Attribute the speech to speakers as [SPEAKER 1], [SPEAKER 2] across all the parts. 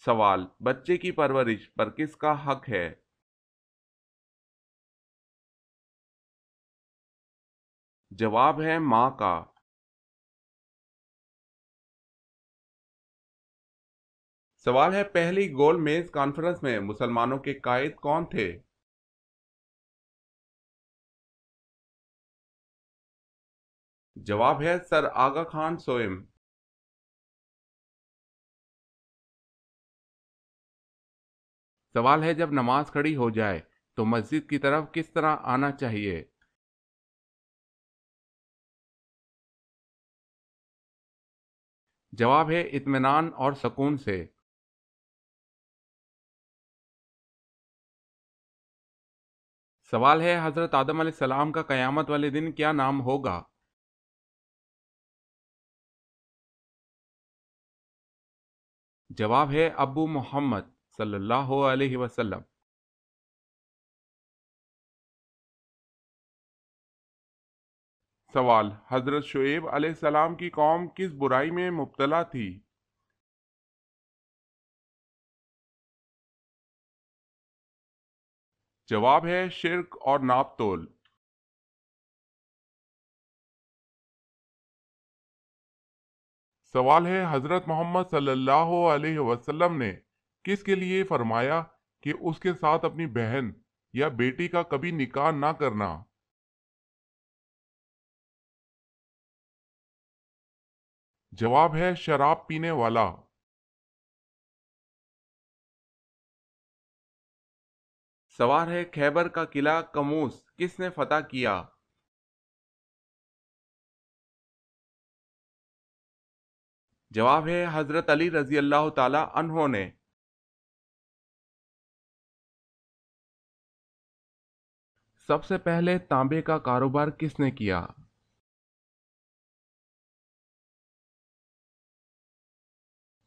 [SPEAKER 1] سوال: بچے کی پرورش پر کس کا حق ہے؟ جواب ہے ماں کا۔ سوال ہے: پہلی گول میز کانفرنس میں مسلمانوں کے قائد کون تھے؟ جواب ہے سر آغا خان سوئم۔ سوال ہے: جب نماز کھڑی ہو جائے تو مسجد کی طرف کس طرح آنا چاہیے؟ جواب ہے اطمینان اور سکون سے۔ سوال ہے: حضرت آدم علیہ السلام کا قیامت والے دن کیا نام ہوگا؟ جواب ہے ابو محمد صلی اللہ علیہ وسلم۔ سوال: حضرت شعیب علیہ السلام کی قوم کس برائی میں مبتلا تھی؟ جواب ہے شرک اور ناپ تول۔ سوال ہے: حضرت محمد صلی اللہ علیہ وسلم نے کس کے لیے فرمایا کہ اس کے ساتھ اپنی بہن یا بیٹی کا کبھی نکاح نہ کرنا؟ جواب ہے شراب پینے والا۔ سوال ہے: خیبر کا قلعہ کموس کس نے فتح کیا؟ جواب ہے حضرت علی رضی اللہ تعالی عنہ نے۔ سب سے پہلے تانبے کا کاروبار کس نے کیا؟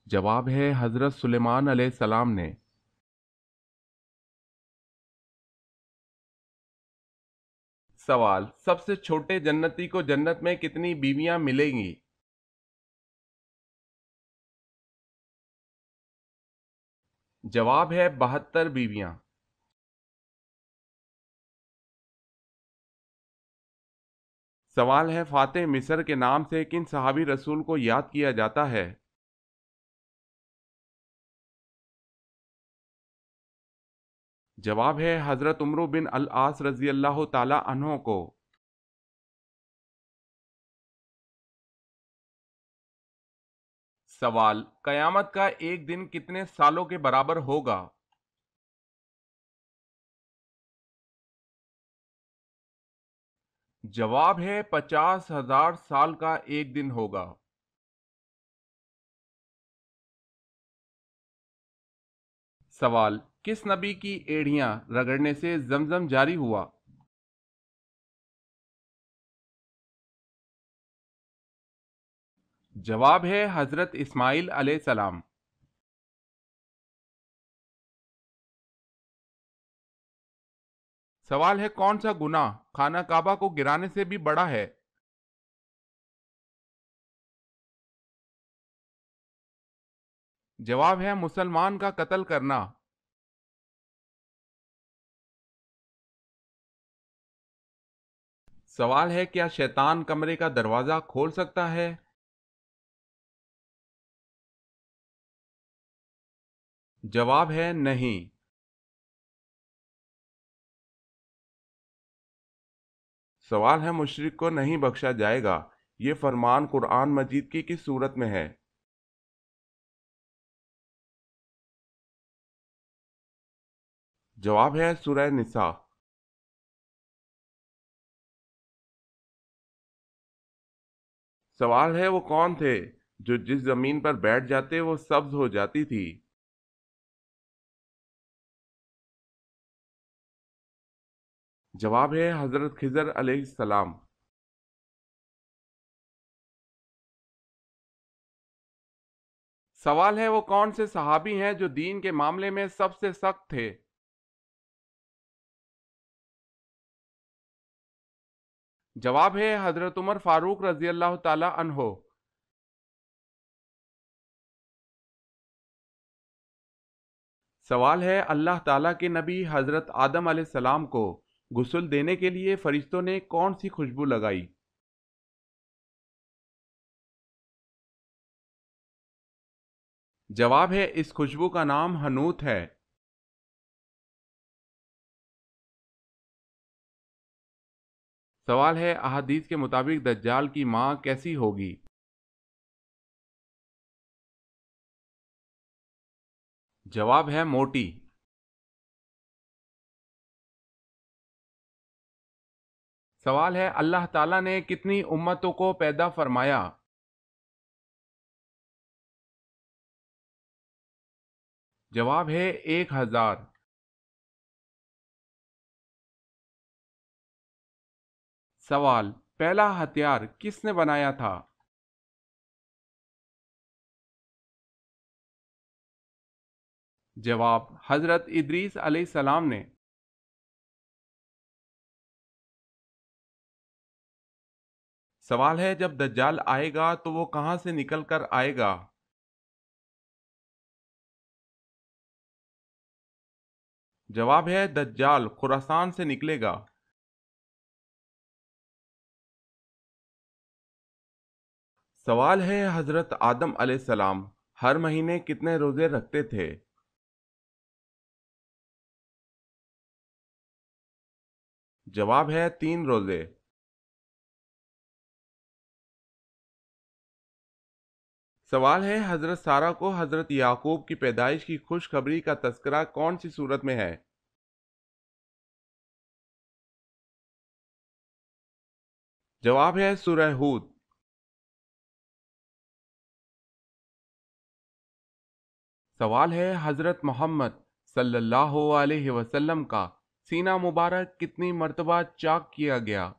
[SPEAKER 1] جواب ہے حضرت سلیمان علیہ السلام نے۔ سوال: سب سے چھوٹے جنتی کو جنت میں کتنی بیویاں ملیں گی؟ جواب ہے 72 بیویاں۔ سوال ہے: فاتح مصر کے نام سے کن صحابی رسول کو یاد کیا جاتا ہے؟ جواب ہے حضرت عمرو بن العاص رضی اللہ تعالی عنہ کو۔ سوال: قیامت کا ایک دن کتنے سالوں کے برابر ہوگا؟ جواب ہے 50,000 سال کا ایک دن ہوگا۔ سوال: کس نبی کی ایڑیاں رگڑنے سے زمزم جاری ہوا؟ جواب ہے حضرت اسماعیل علیہ السلام۔ سوال ہے: کون سا گناہ خانہ کعبہ کو گرانے سے بھی بڑا ہے؟ جواب ہے مسلمان کا قتل کرنا۔ سوال ہے: کیا شیطان کمرے کا دروازہ کھول سکتا ہے؟ جواب ہے نہیں۔ سوال ہے: مشرک کو نہیں بخشا جائے گا، یہ فرمان قرآن مجید کی کس سورت میں ہے؟ جواب ہے سورہ نساء۔ سوال ہے: وہ کون تھے جو جس زمین پر بیٹھ جاتے وہ سبز ہو جاتی تھی؟ جواب ہے حضرت خضر علیہ السلام۔ سوال ہے: وہ کون سے صحابی ہیں جو دین کے معاملے میں سب سے سخت تھے؟ جواب ہے حضرت عمر فاروق رضی اللہ تعالی عنہ۔
[SPEAKER 2] سوال ہے، اللہ تعالیٰ کے نبی حضرت آدم علیہ السلام کو غسل دینے کے لیے فرشتوں نے کون سی خوشبو لگائی؟ جواب ہے، اس خوشبو کا نام حنوت ہے۔ سوال ہے، احادیث کے مطابق دجال کی ماں کیسی ہوگی؟ جواب ہے، موٹی۔ سوال ہے، اللہ تعالیٰ نے کتنی امتوں کو پیدا فرمایا؟ جواب ہے، 1000۔ سوال، پہلا ہتھیار کس نے بنایا تھا؟ جواب، حضرت ادریس علیہ السلام نے۔ سوال ہے، جب دجال آئے گا تو وہ کہاں سے نکل کر آئے گا؟ جواب ہے، دجال خراسان سے نکلے گا۔ سوال ہے، حضرت آدم علیہ السلام ہر مہینے کتنے روزے رکھتے تھے؟ جواب ہے، 3 روزے۔ سوال ہے، حضرت سارہ کو حضرت یعقوب کی پیدائش کی خوشخبری کا تذکرہ کون سی صورت میں ہے؟ جواب ہے، سورہ ہود۔ سوال ہے، حضرت محمد صلی اللہ علیہ وسلم کا سینہ مبارک کتنی مرتبہ چاک کیا گیا؟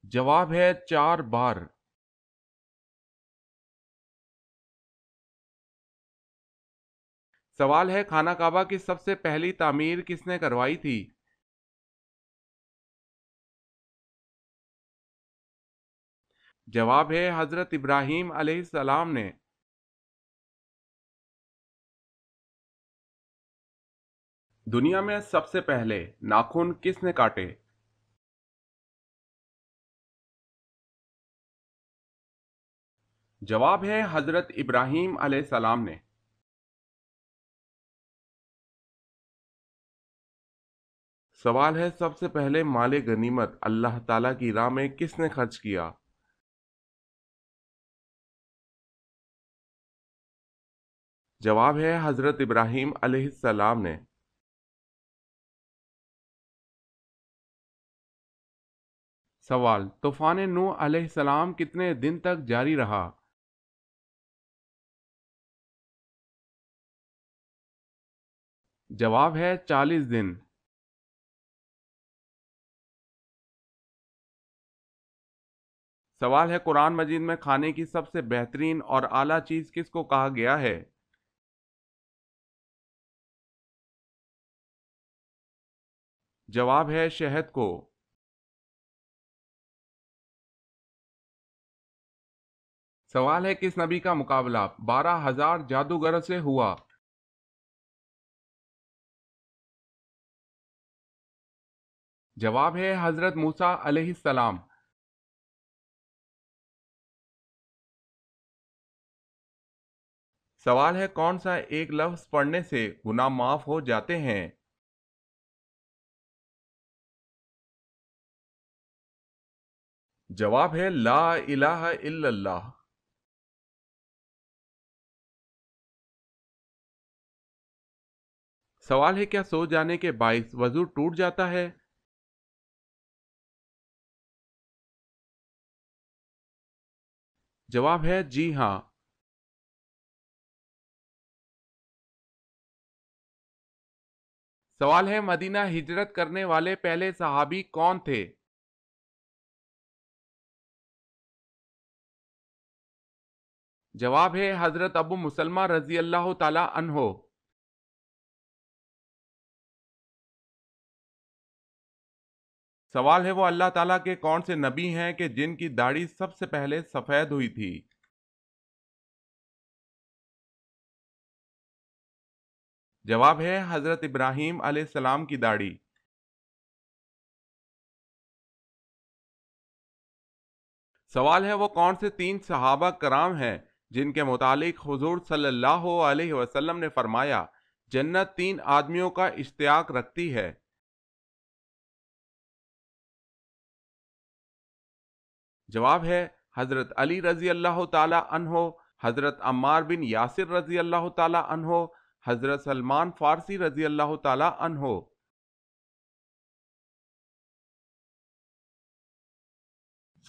[SPEAKER 2] جواب ہے، 4 بار۔ سوال ہے، خانہ کعبہ کی سب سے پہلی تعمیر کس نے کروائی تھی؟ جواب ہے، حضرت ابراہیم علیہ السلام نے۔ دنیا میں سب سے پہلے ناخن کس نے کاٹے؟ جواب ہے، حضرت ابراہیم علیہ السلام نے۔ سوال ہے، سب سے پہلے مال غنیمت اللہ تعالیٰ کی راہ میں کس نے خرچ کیا؟ جواب ہے، حضرت ابراہیم علیہ السلام نے۔ سوال، طوفان نوح علیہ السلام کتنے دن تک جاری رہا؟ جواب ہے، 40 دن۔ سوال ہے، قرآن مجید میں کھانے کی سب سے بہترین اور اعلیٰ چیز کس کو کہا گیا ہے؟ جواب ہے، شہد کو۔ سوال ہے، کس نبی کا مقابلہ 12,000 جادوگروں سے ہوا؟ جواب ہے، حضرت موسیٰ علیہ السلام۔ سوال ہے، کون سا ایک لفظ پڑھنے سے گناہ معاف ہو جاتے ہیں؟ جواب ہے، لا الہ الا اللہ۔ سوال ہے، کیا سو جانے کے باعث وضو ٹوٹ جاتا ہے؟ جواب ہے، جی ہاں۔ سوال ہے، مدینہ ہجرت کرنے والے پہلے صحابی کون تھے؟ جواب ہے، حضرت ابو مسلمہ رضی اللہ تعالی عنہ۔ سوال ہے، وہ اللہ تعالیٰ کے کون سے نبی ہیں کہ جن کی داڑھی سب سے پہلے سفید ہوئی تھی؟ جواب ہے حضرت ابراہیم علیہ السلام کی داڑھی۔ سوال ہے وہ کون سے 3 صحابہ کرام ہیں جن کے متعلق حضور صلی اللہ علیہ وسلم نے فرمایا جنت 3 آدمیوں کا اشتیاق رکھتی ہے؟ جواب ہے حضرت علی رضی اللہ تعالی عنہ، حضرت عمار بن یاسر رضی اللہ تعالی عنہ، حضرت سلمان فارسی رضی اللہ تعالی عنہ۔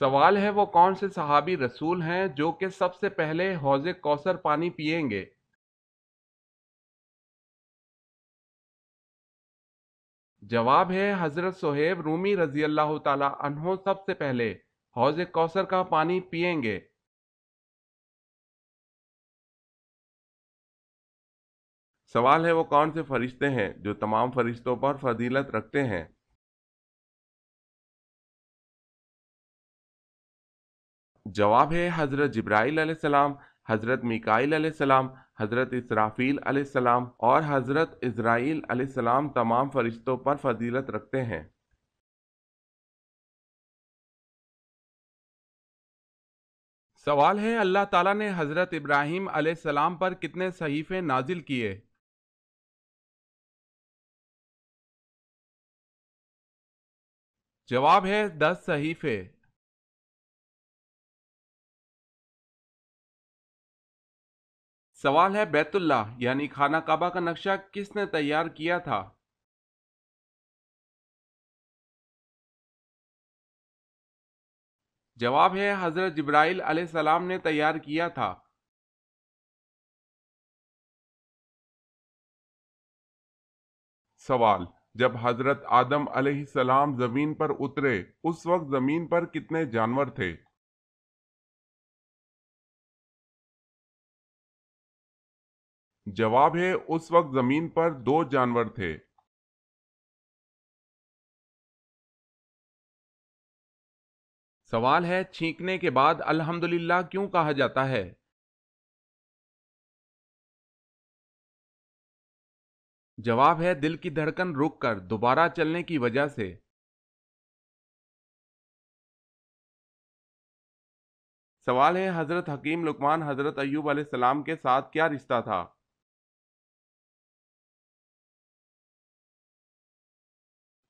[SPEAKER 2] سوال ہے وہ کون سے صحابی رسول ہیں جو کہ سب سے پہلے حوض کوثر پانی پئیں گے؟ جواب ہے حضرت صہیب رومی رضی اللہ تعالی عنہ سب سے پہلے حوض کوثر کا پانی پئیں گے۔ سوال ہے وہ کون سے فرشتے ہیں جو تمام فرشتوں پر فضیلت رکھتے ہیں؟ جواب ہے حضرت جبرائیل علیہ السلام، حضرت میکائیل علیہ السلام، حضرت اسرافیل علیہ السلام اور حضرت اسرائیل علیہ السلام تمام فرشتوں پر فضیلت رکھتے ہیں۔ سوال ہے اللہ تعالیٰ نے حضرت ابراہیم علیہ السلام پر کتنے صحیفے نازل کیے؟ جواب ہے 10 صحیفے۔ سوال ہے بیت اللہ یعنی خانہ کعبہ کا نقشہ کس نے تیار کیا تھا؟ جواب ہے حضرت جبرائیل علیہ السلام نے تیار کیا تھا۔
[SPEAKER 1] سوال: جب حضرت آدم علیہ السلام زمین پر اترے اس وقت زمین پر کتنے جانور تھے؟ جواب ہے اس وقت زمین پر 2 جانور تھے۔
[SPEAKER 2] سوال ہے چھینکنے کے بعد الحمدللہ کیوں کہا جاتا ہے؟ جواب ہے دل کی دھڑکن رک کر دوبارہ چلنے کی وجہ سے۔ سوال ہے حضرت حکیم لقمان حضرت ایوب علیہ السلام کے ساتھ کیا رشتہ تھا؟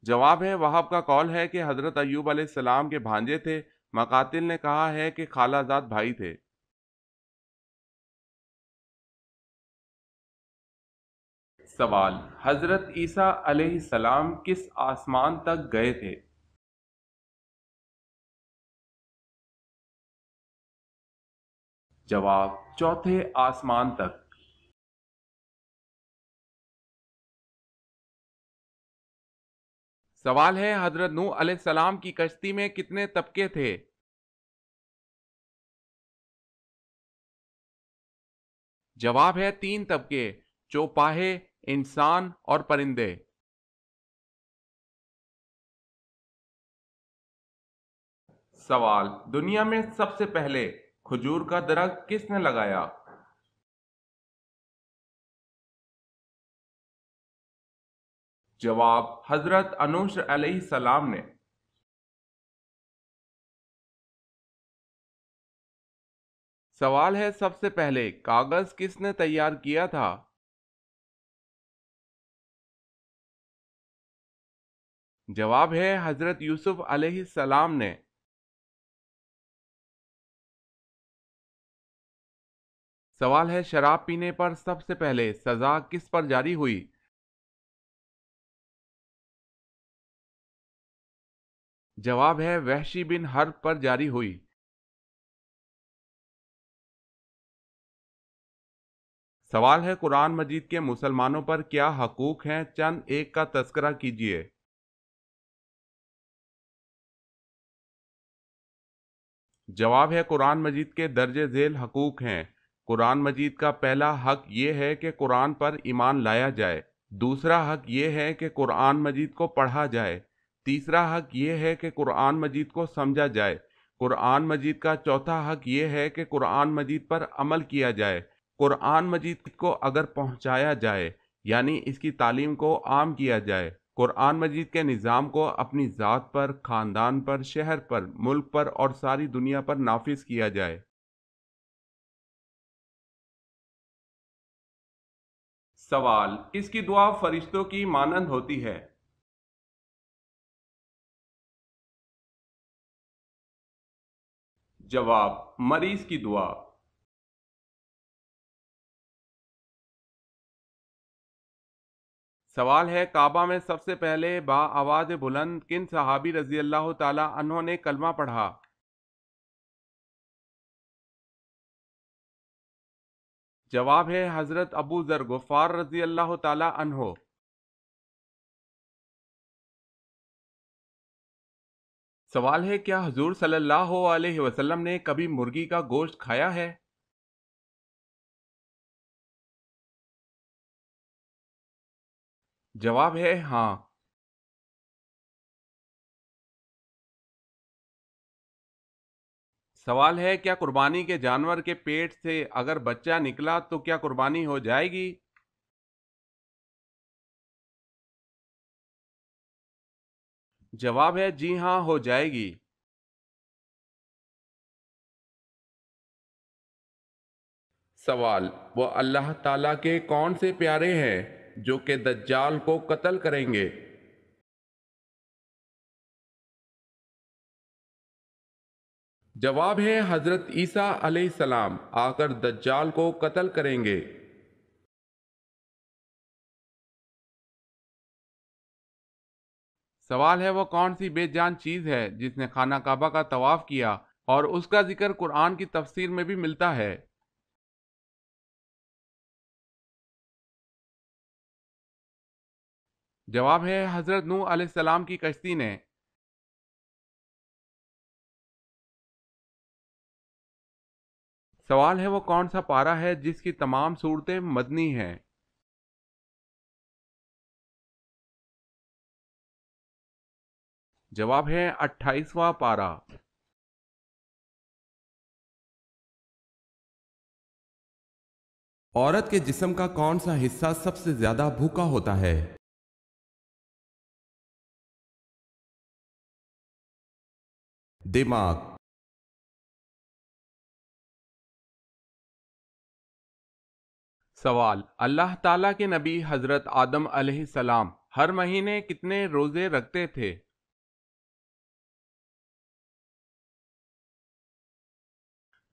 [SPEAKER 2] جواب ہے وہاب کا قول ہے کہ حضرت ایوب علیہ السلام کے بھانجے تھے، مقاتل نے کہا ہے کہ خالہ زاد بھائی تھے۔ سوال: حضرت عیسیٰ علیہ السلام کس آسمان تک گئے تھے؟ جواب: چوتھے آسمان تک۔ سوال ہے حضرت نوح علیہ السلام کی کشتی میں کتنے طبقے تھے؟ جواب ہے 3 طبقے، چوپاہے، انسان اور پرندے۔ سوال: دنیا میں سب سے پہلے کھجور کا درخت کس نے لگایا؟ جواب: حضرت انوش علیہ السلام نے۔ سوال ہے سب سے پہلے کاغذ کس نے تیار کیا تھا؟ جواب ہے حضرت یوسف علیہ السلام نے۔ سوال ہے شراب پینے پر سب سے پہلے سزا کس پر جاری ہوئی؟ جواب ہے وحشی بن حرب پر جاری ہوئی۔ سوال ہے قرآن مجید کے مسلمانوں پر کیا حقوق ہیں، چند ایک کا تذکرہ کیجیے۔ جواب ہے قرآن مجید کے درج ذیل حقوق ہیں۔ قرآن مجید کا پہلا حق یہ ہے کہ قرآن پر ایمان لایا جائے، دوسرا حق یہ ہے کہ قرآن مجید کو پڑھا جائے، تیسرا حق یہ ہے کہ قرآن مجید کو سمجھا جائے، قرآن مجید کا چوتھا حق یہ ہے کہ قرآن مجید پر عمل کیا جائے، قرآن مجید کو اگر پہنچایا جائے یعنی اس کی تعلیم کو عام کیا جائے۔ قرآن مجید کے نظام کو اپنی ذات پر، خاندان پر، شہر پر، ملک پر اور ساری دنیا پر نافذ کیا جائے۔ سوال: کس کی دعا فرشتوں کی مانند ہوتی ہے؟ جواب: مریض کی دعا۔ سوال ہے: کعبہ میں سب سے پہلے آواز بلند کن صحابی رضی اللہ تعالی عنہ نے کلمہ پڑھا؟ جواب ہے حضرت ابو ذر غفار رضی اللہ تعالی عنہ۔ سوال ہے: کیا حضور صلی اللہ علیہ وسلم نے کبھی مرغی کا گوشت کھایا ہے؟ جواب ہے ہاں۔ سوال ہے: کیا قربانی کے جانور کے پیٹ سے اگر بچہ نکلا تو کیا قربانی ہو جائے گی؟ جواب ہے جی ہاں، ہو جائے گی۔ سوال: وہ اللہ تعالیٰ کے کون سے پیارے ہیں جو کہ دجال کو قتل کریں گے؟ جواب ہے حضرت عیسیٰ علیہ السلام آ کر دجال کو قتل کریں گے۔ سوال ہے: وہ کون سی بے جان چیز ہے جس نے خانہ کعبہ کا طواف کیا اور اس کا ذکر قرآن کی تفسیر میں بھی ملتا ہے؟ جواب ہے حضرت نوح علیہ السلام کی کشتی نے۔ سوال ہے: وہ کون سا پارہ ہے جس کی تمام صورتیں مدنی ہیں؟ جواب ہے 28واں پارہ۔ عورت کے جسم کا کون سا حصہ سب سے زیادہ بھوکا ہوتا ہے؟ دماغ۔ سوال: اللہ تعالیٰ کے نبی حضرت آدم علیہ السلام ہر مہینے کتنے روزے رکھتے تھے؟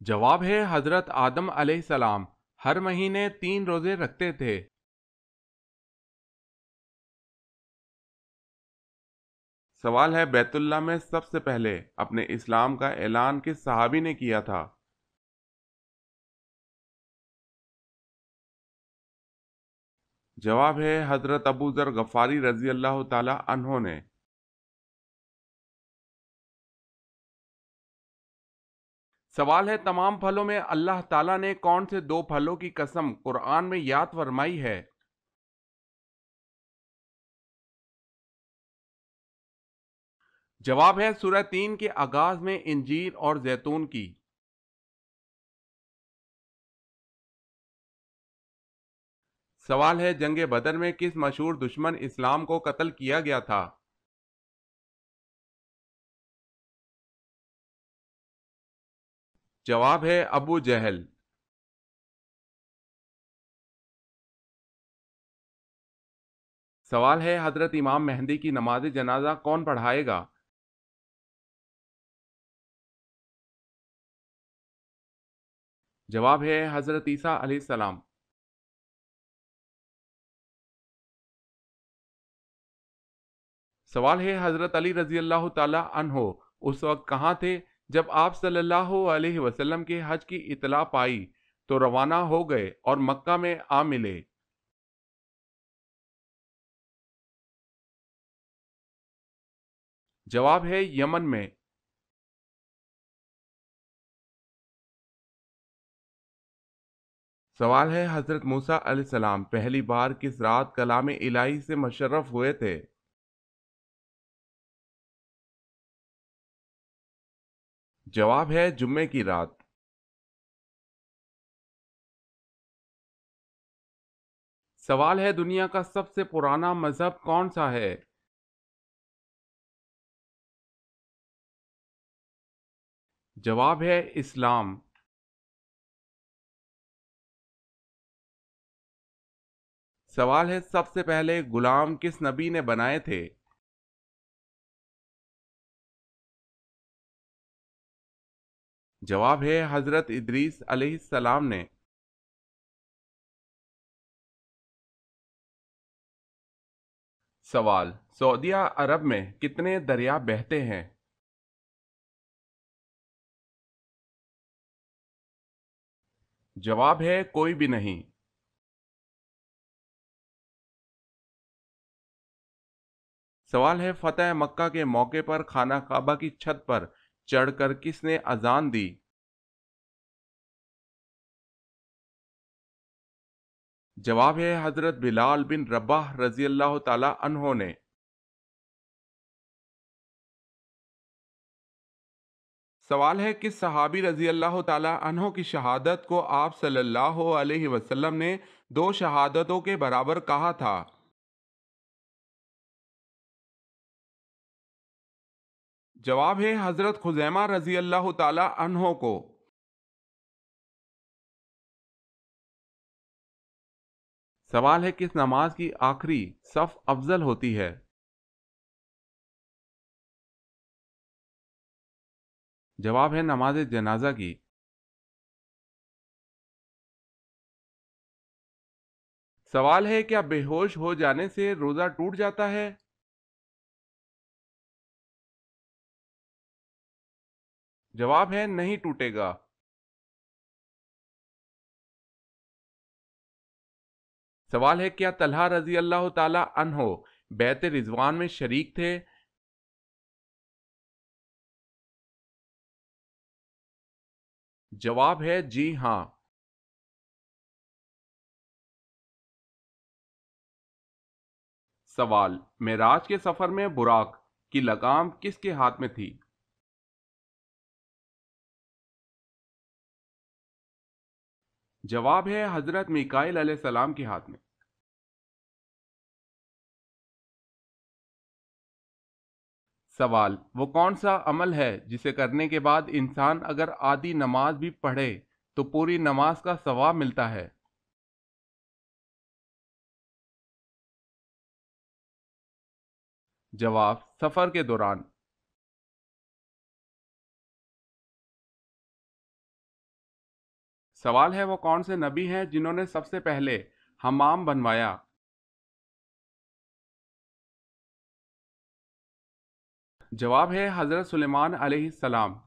[SPEAKER 2] جواب ہے حضرت آدم علیہ السلام ہر مہینے 3 روزے رکھتے تھے۔ سوال ہے: بیت اللہ میں سب سے پہلے اپنے اسلام کا اعلان کس صحابی نے کیا تھا؟ جواب ہے حضرت ابو ذر غفاری رضی اللہ تعالی عنہ نے۔ سوال ہے: تمام پھلوں میں اللہ تعالیٰ نے کون سے 2 پھلوں کی قسم قرآن میں یاد فرمائی ہے؟ جواب ہے سورہ 3 کے آغاز میں انجیر اور زیتون کی۔ سوال ہے: جنگ بدر میں کس مشہور دشمن اسلام کو قتل کیا گیا تھا؟ جواب ہے ابو جہل۔ سوال ہے: حضرت امام مہدی کی نماز جنازہ کون پڑھائے گا؟ جواب ہے حضرت عیسیٰ علیہ السلام۔ سوال ہے: حضرت علی رضی اللہ تعالی عنہ اس وقت کہاں تھے جب آپ صلی اللہ علیہ وسلم کے حج کی اطلاع پائی تو روانہ ہو گئے اور مکہ میں آ ملے؟ جواب ہے یمن میں۔ سوال ہے: حضرت موسیٰ علیہ السلام پہلی بار کس رات کلام الہی سے مشرف ہوئے تھے؟ جواب ہے جمعے کی رات۔ سوال ہے دنیا کا سب سے پرانا مذہب کون سا ہے؟ جواب ہے اسلام۔ سوال ہے سب سے پہلے غلام کس نبی نے بنائے تھے؟ جواب ہے حضرت ادریس علیہ السلام نے۔ سوال، سعودیہ عرب میں کتنے دریا بہتے ہیں؟ جواب ہے کوئی بھی نہیں۔ سوال ہے فتح مکہ کے موقع پر خانہ کعبہ کی چھت پر چڑھ کر کس نے اذان دی؟ جواب ہے حضرت بلال بن رباح رضی اللہ تعالی عنہ نے۔ سوال ہے کس صحابی رضی اللہ تعالی عنہ کی شہادت کو آپ صلی اللہ علیہ وسلم نے 2 شہادتوں کے برابر کہا تھا؟ جواب ہے حضرت خزیمہ رضی اللہ تعالی عنہ کو۔ سوال ہے کس نماز کی آخری صف افضل ہوتی ہے؟ جواب ہے نماز جنازہ کی۔ سوال ہے کیا بے ہوش ہو جانے سے روزہ ٹوٹ جاتا ہے؟ جواب ہے نہیں ٹوٹے گا۔ سوال ہے کیا طلحہ رضی اللہ تعالی عنہ بیعت رضوان میں شریک تھے؟ جواب ہے جی ہاں۔ سوال، معراج کے سفر میں براق کی لگام کس کے ہاتھ میں تھی؟ جواب ہے حضرت میکائیل علیہ السلام کے ہاتھ میں۔ سوال، وہ کون سا عمل ہے جسے کرنے کے بعد انسان اگر آدھی نماز بھی پڑھے تو پوری نماز کا ثواب ملتا ہے؟ جواب، سفر کے دوران۔ سوال ہے وہ کون سے نبی ہیں جنہوں نے سب سے پہلے حمام بنوایا؟ جواب ہے حضرت سلیمان علیہ السلام۔